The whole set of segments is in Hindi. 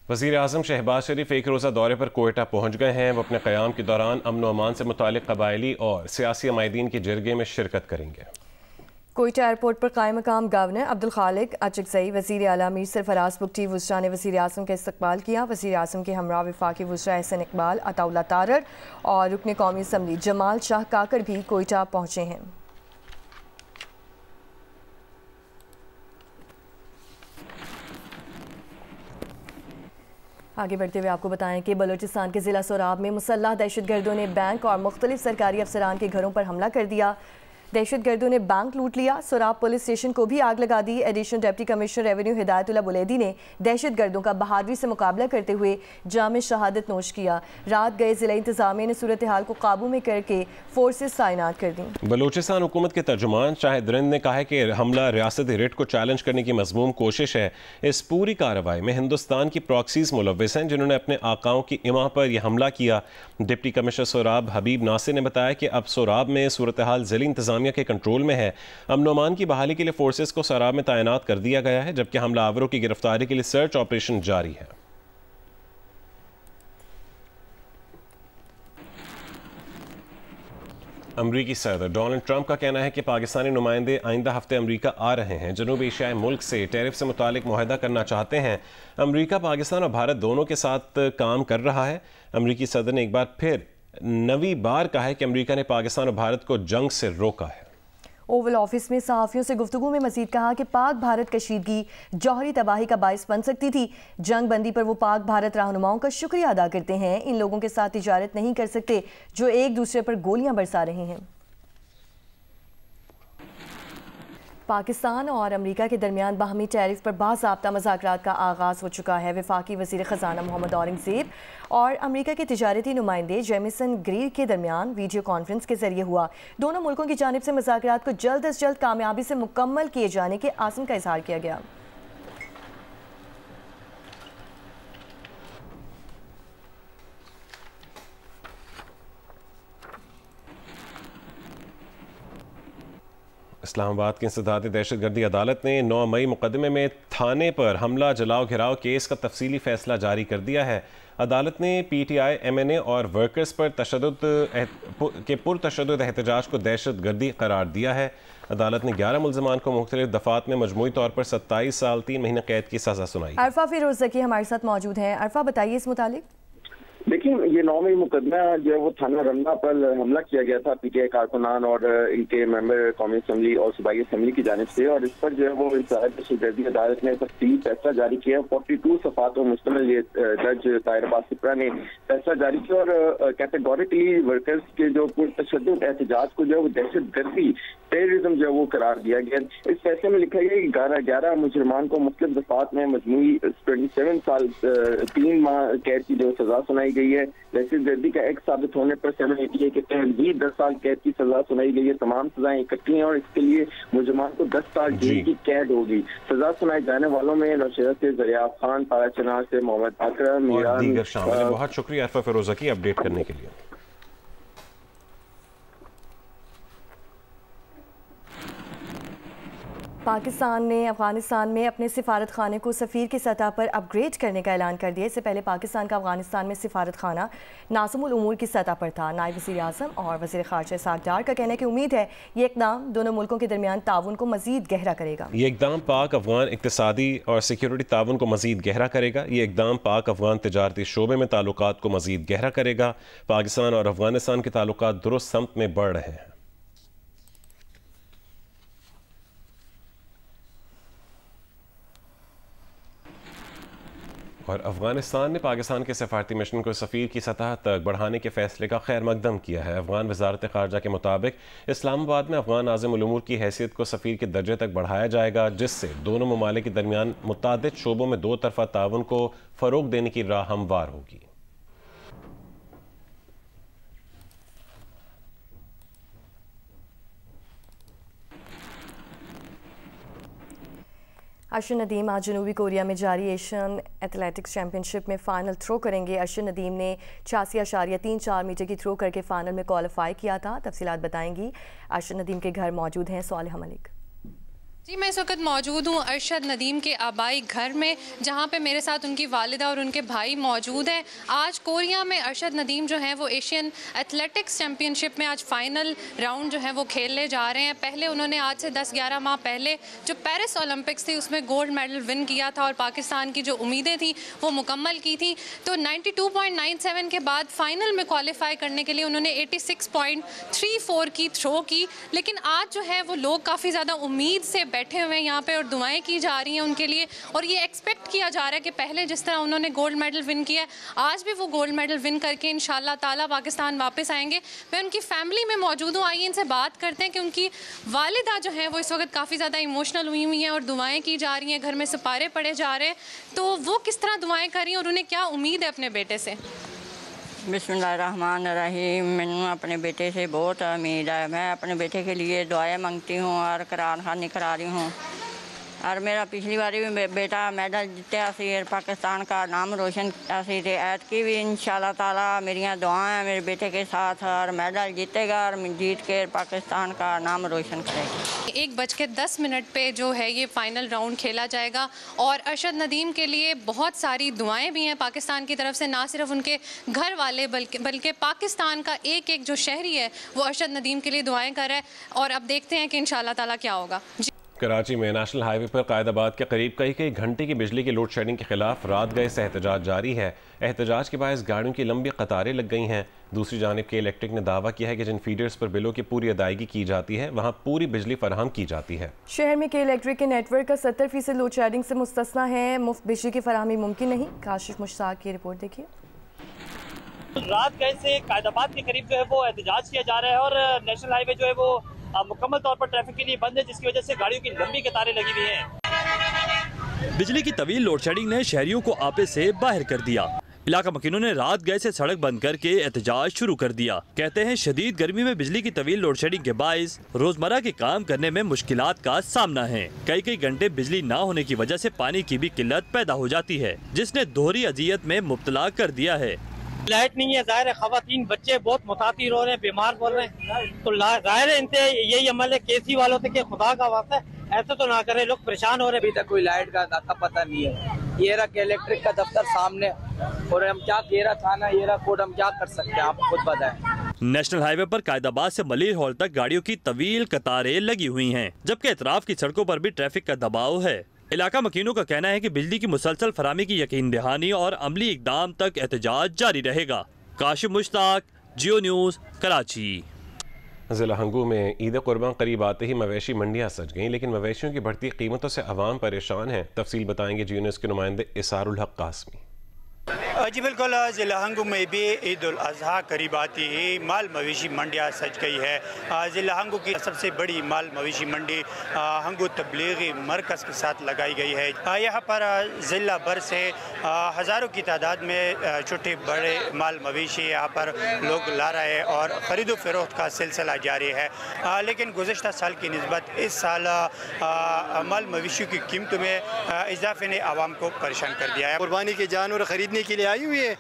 वज़ीर आज़म शहबाज शरीफ एक रोज़ा दौरे पर कोयटा पहुँच गए हैं। वो अपने क़याम के दौरान अमन व अमान से मुतालिक कबायली और सियासी अमायदीन के जरगे में शिरकत करेंगे। कोयटा एयरपोर्ट पर कायम मकाम गवर्नर अब्दुल खालिक अचकज़ई, वज़ीर आला मीर सरफराज बुगटी वुज़रा ने वज़ीर आज़म का इस्तकबाल किया। वज़ीर आज़म के हमरा वफाकी वुज़रा एहसन इकबाल, अताउल्ला तारड़ और रुकन कौमी असम्बली जमाल शाह काकड़ भी कोयटा पहुँचे हैं। आगे बढ़ते हुए आपको बताएं कि बलूचिस्तान के ज़िला सोराब में मुसल्लह दहशतगर्दों ने बैंक और मुख्तलिफ सरकारी अफसरान के घरों पर हमला कर दिया। दहशतगर्दों ने बैंक लूट लिया। सोराब पुलिस स्टेशन को भी आग लगा दी। Additional deputy commissioner revenue Hidayatullah Buledi ने दहशतगर्दों का बहादुरी से मुकाबला करते हुए जाम शहादत नोश किया। रात गए ज़िला इंतज़ामिया ने सूरत हाल को काबू में करके फोर्सेस तैनात कर दी। बलूचिस्तान हुकूमत के तर्जुमान शाहिद रिंद ने कहा है कि हमला रियासती रिट को चैलेंज करने की मज़मूम कोशिश है। इस पूरी कार्रवाई में हिंदुस्तान की प्रॉक्सीज मुलव्विस हैं जिन्होंने अपने आकाओं की इमा पर यह हमला किया। डिप्टी कमिश्नर सोराब हबीब नासिर ने बताया कि अब सोराब में सूरत हाल ज़िला इंतज़ामिया के कंट्रोल में है। अमन व अमान की बहाली के लिए फोर्सेस को सोराब में तैनात कर दिया गया है, जबकि हमलावरों की गिरफ्तारी के लिए सर्च ऑपरेशन जारी है। अमरीकी सदर डोनाल्ड ट्रंप का कहना है कि पाकिस्तानी नुमाइंदे आइंदा हफ्ते अमरीका आ रहे हैं। जनूबी एशियाई मुल्क से टैरिफ से मुतालिक मुआहदा करना चाहते हैं। अमरीका, पाकिस्तान और भारत दोनों के साथ काम कर रहा है। अमरीकी सदर ने एक बार फिर नवी बार कहा है कि अमरीका ने पाकिस्तान और भारत को जंग से रोका है। ओवल ऑफिस में सहाफ़ियों से गुफ्तगू में मजीद कहा कि पाक भारत कशीदगी जौहरी तबाही का बायस बन सकती थी। जंग बंदी पर वो पाक भारत रहनुमाओं का शुक्रिया अदा करते हैं। इन लोगों के साथ तिजारत नहीं कर सकते जो एक दूसरे पर गोलियां बरसा रहे हैं। पाकिस्तान और अमरीका के दरमियान बाहमी टैरिफ पर बाज़ाब्ता मुज़ाकरात का आगाज़ हो चुका है। वफाकी वज़ीर ख़ज़ाना मोहम्मद औरंगज़ेब और अमरीका के तिजारती नुमाइंदे जेमिसन ग्रीर के दरमियान वीडियो कॉन्फ्रेंस के जरिए हुआ। दोनों मुल्कों की जानिब से मुज़ाकरात को जल्द अज जल्द कामयाबी से मुकम्मल किए जाने के आज़म का इज़हार किया गया। इस्लामाबाद की इंसदादी दहशतगर्दी अदालत ने 9 मई मुकदमे में थाने पर हमला जलाओ घिराव केस का तफसीली फैसला जारी कर दिया है। अदालत ने PTI, MNA और वर्कर्स पर पुरतशद्दुद एहतजाज को दहशतगर्दी करार दिया है। अदालत ने 11 मुल्ज़िमान को मुख्तलिफ दफ़ात में मजमूई तौर पर 27 साल 3 महीने कैद की सज़ा सुनाई। अरफा फिरोज़ ज़की हमारे साथ मौजूद हैं। अरफा, बताइए इस मुतालिक। देखिए, ये 9 मई मुकदमा जो है वो थाना रमना पर हमला किया गया था PTI कारकुनान और इनके मेंबर कौमी असम्बली और सूबाई असम्बली की जानिब से, और इस पर जो है वो दहशतगर्दी अदालत ने तफसीली फैसला जारी किया। 42 सफ़ात और मुश्तमिल ये जज ताहिर अब्बास सिप्रा ने फैसला जारी किया और कैटेगोरिकली वर्कर्स के जो पुरतशद्दुद एहतजाज को जो है वो दहशतगर्दी टेररिज्म जो है वो करार दिया गया। इस फैसले में लिखा गया कि 11 मुजरमान को मुख्तलिफ दफात में मजमूई 27 साल 3 माह कैद की जो सजा सुनाई गई है। दहशतगर्दी का एक साबित होने पर 788 के तहत भी 10 साल कैद की सजा सुनाई गई है। तमाम सजाएं इकट्ठी हैं और इसके लिए मुजरमान को 10 साल जेल की कैद होगी। सजा सुनाए जाने वालों में नौशहरा से ज़रियाब खान, पाराचनार से मोहम्मद अकरम, बहुत शुक्रिया अरफा फिरोज़ा की अपडेट करने के लिए। पाकिस्तान ने अफगानिस्तान में अपने सिफारत खाने को सफ़ीर की सतह पर अपग्रेड करने का ऐलान कर दिया। इससे पहले पाकिस्तान का अफगानिस्तान में सिफारत खाना नाज़िमुल उमूर की सतह पर था। नायब वज़ीर आज़म और वज़ीर ख़ारजा इसहाक़ डार का कहना है कि उम्मीद है ये इक़दाम दोनों मुल्कों के दरमियान ताउन को मज़ीद गहरा करेगा। ये इक़दाम पाक अफगान इक़्तिसादी और सिक्योरिटी ताउन को मज़ीद गहरा करेगा। ये इक़दाम पाक अफगान तजारती शोबे में ताल्लुकात को मज़ीद गहरा करेगा। पाकिस्तान और अफगानिस्तान के ताल्लुकात दुरुस्त समत में बढ़ रहे हैं। और अफगानिस्तान ने पाकिस्तान के सफारती मिशन को सफ़ीर की सतह तक बढ़ाने के फैसले का खैर मकदम किया है। अफगान वजारत ख़ारजा के मुताबिक इस्लामाबाद में अफगान नाज़िमुल उमूर की हैसियत को सफ़ीर के दर्जे तक बढ़ाया जाएगा, जिससे दोनों ममालिक के दरमियान मुतादिद शोबों में दो तरफ़ा ताउन को फ़रोग देने की राह हमवार होगी। अर्शद नदीम आज जनूबी कोरिया में जारी एशियन एथलेटिक्स चैंपियनशिप में फ़ाइनल थ्रो करेंगे। अर्शद नदीम ने 86.34 मीटर की थ्रो करके फ़ाइनल में क्वालिफाई किया था। तफसीलात बताएंगी अर्शद नदीम के घर मौजूद हैं सालिहा मलिक। जी, मैं इस वक्त मौजूद हूँ अरशद नदीम के आबाई घर में, जहाँ पे मेरे साथ उनकी वालिदा और उनके भाई मौजूद हैं। आज कोरिया में अरशद नदीम जो हैं वो एशियन एथलेटिक्स चैम्पियनशिप में आज फाइनल राउंड जो है वो खेलने जा रहे हैं। पहले उन्होंने आज से 10-11 माह पहले जो पेरिस ओलंपिक्स थी उसमें गोल्ड मेडल विन किया था और पाकिस्तान की जो उम्मीदें थी वो मुकम्मल की थी। तो 92.97 के बाद फाइनल में क्वालिफाई करने के लिए उन्होंने 86.34 की थ्रो की। लेकिन आज जो है वो लोग काफ़ी ज़्यादा उम्मीद से बैठे हुए हैं यहाँ पे और दुआएं की जा रही हैं उनके लिए, और ये एक्सपेक्ट किया जा रहा है कि पहले जिस तरह उन्होंने गोल्ड मेडल विन किया है आज भी वो गोल्ड मेडल विन करके इंशाल्लाह ताला पाकिस्तान वापस आएंगे। मैं उनकी फैमिली में मौजूद हूँ, आइए इनसे बात करते हैं कि उनकी वालिदा जो है वो इस वक्त काफ़ी ज़्यादा इमोशनल हुई हैं और दुआएँ की जा रही हैं, घर में सिपारे पड़े जा रहे हैं, तो वो किस तरह दुआएँ कर रही हैं और उन्हें क्या उम्मीद है अपने बेटे से। बिस्मिल्लाहिर्रहमानिर्रहीम। मैंने अपने बेटे से बहुत उम्मीद है। मैं अपने बेटे के लिए दुआएं मांगती हूँ और कुरान खानी करा रही हूँ। और मेरा पिछली बारी भी बेटा मेडल जीतया सी, पाकिस्तान का नाम रोशन किया सी, ऐत की भी इंशाल्लाह ताला मेरियां दुआएं हैं मेरे बेटे के साथ और मेडल जीतेगा और जीत के पाकिस्तान का नाम रोशन करेगा। 1:10 पे जो है ये फाइनल राउंड खेला जाएगा और अरशद नदीम के लिए बहुत सारी दुआएं भी हैं पाकिस्तान की तरफ से, ना सिर्फ उनके घर वाले बल्कि पाकिस्तान का एक एक जो शहरी है वो अरशद नदीम के लिए दुआएं कर रहा है। और अब देखते हैं कि इंशाल्लाह ताला क्या होगा। कराची में नेशनल हाईवे पर कायदाबाद के करीब कई घंटे की बिजली की लोड शेडिंग के खिलाफ रात गए से एहतजाज जारी है। एहतजाज के बायस गाड़ियों की लंबी कतारें लग गई हैं। दूसरी जानिब के इलेक्ट्रिक ने दावा किया है कि जिन फीडर्स पर बिलों की पूरी अदायगी की जाती है वहाँ पूरी बिजली फराहम की जाती है। शहर में के इलेक्ट्रिक के नेटवर्क का 70% लोड शेडिंग से मुस्तस्ना है, मुफ्त बिजली की फराहमी मुमकिन नहीं। काशिफ मुश्ताक की रिपोर्ट देखिए। रात गए से कायदाबाद के करीब जो है वो एहतजाज किया जा रहा है और नेशनल हाईवे जो है वो मुकम्मल तौर पर ट्रैफिक के लिए बंद है, जिसकी वजह से गाड़ियों की लंबी कतारें लगी हुई हैं। बिजली की तवील लोड शेडिंग ने शहरियों को आपे से बाहर कर दिया। इलाका मकीनों ने रात गए से सड़क बंद करके एहतजाज शुरू कर दिया। कहते हैं शदीद गर्मी में बिजली की तवील लोड शेडिंग के बायस रोजमर्रा के काम करने में मुश्किलात का सामना है। कई घंटे बिजली न होने की वजह से पानी की भी किल्लत पैदा हो जाती है, जिसने दोहरी अजियत में मुब्तला कर दिया है। लाइट नहीं है, जाहिर है खवातीन बच्चे बहुत मुतासिर हो रहे हैं, बीमार पड़ रहे हैं, तो जाहिर है इनसे यही अमल है केसी वालों से कि खुदा का वास्ता ऐसा तो ना करे, लोग परेशान हो रहे हैं। अभी तक कोई लाइट का नाता पता नहीं है। ये रहा के इलेक्ट्रिक का दफ्तर सामने और हम क्या घेरा थाना, ये रहा कोड, हम क्या कर सकते हैं, आप खुद बताएं। नेशनल हाईवे पर कायदाबाद से मलिर हॉल तक गाड़ियों की तवील कतारें लगी हुई हैं, जबकि इतराफ की सड़कों पर भी ट्रैफिक का दबाव है। इलाका मकीनों का कहना है कि बिजली की मुसलसल फराहमी की यकीन दहानी और अमली इकदाम तक एहतजाज जारी रहेगा। काशिफ मुश्ताक, जियो न्यूज़, कराची। ज़िला हंगू में ईद कुर्बान करीब आते ही मवेशी मंडियाँ सज गईं, लेकिन मवेशियों की बढ़ती कीमतों से अवाम परेशान है। तफसील बताएंगे जियो न्यूज़ के नुमाइंदे इसारुल हक कासमी। जी बिल्कुल, ज़िला हंगू में भी ईद उल अज़हा करीब आती ही माल मवेशी मंडियाँ सज गई है। ज़िला हंगू की सबसे बड़ी माल मवेशी मंडी हंगू तबलीगी मरकज़ के साथ लगाई गई है। यहाँ पर ज़िला भर से हज़ारों की तादाद में छोटे बड़े माल मवेशी यहाँ पर लोग ला रहे हैं और ख़रीदो फरोख्त का सिलसिला जारी है। लेकिन गुज़श्ता साल की निस्बत इस साल माल मवेशियों की कीमतों में इजाफे ने आवाम को परेशान कर दिया है। कुर्बानी के जानवर ख़रीदने के लिए आई हुई है,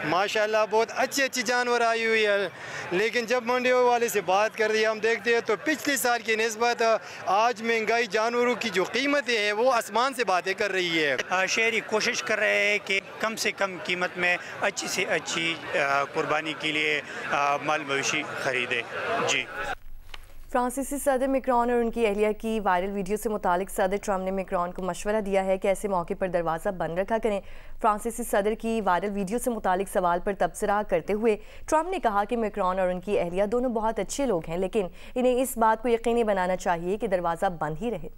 माशाल्लाह बहुत अच्छी जानवर आई हुई है, लेकिन जब मंडी वाले से बात कर रही है हम देखते हैं तो पिछले साल की निस्बत आज महंगाई जानवरों की जो कीमतें हैं वो आसमान से बातें कर रही है। शहरी कोशिश कर रहे हैं कि कम से कम कीमत में अच्छी से अच्छी कुर्बानी के लिए माल मवेशी खरीदे। जी। फ्रांसीसी सदर मैक्रॉन और उनकी अहलिया की वायरल वीडियो से मुतालिक सदर ट्रंप ने मैक्रॉन को मशवरा दिया है कि ऐसे मौके पर दरवाज़ा बंद रखा करें। फ्रांसीसी सदर की वायरल वीडियो से मुतालिक सवाल पर तबसरा करते हुए ट्रंप ने कहा कि मैक्रॉन और उनकी अहलिया दोनों बहुत अच्छे लोग हैं, लेकिन इन्हें इस बात को यकीनी बनाना चाहिए कि दरवाज़ा बंद ही रहे।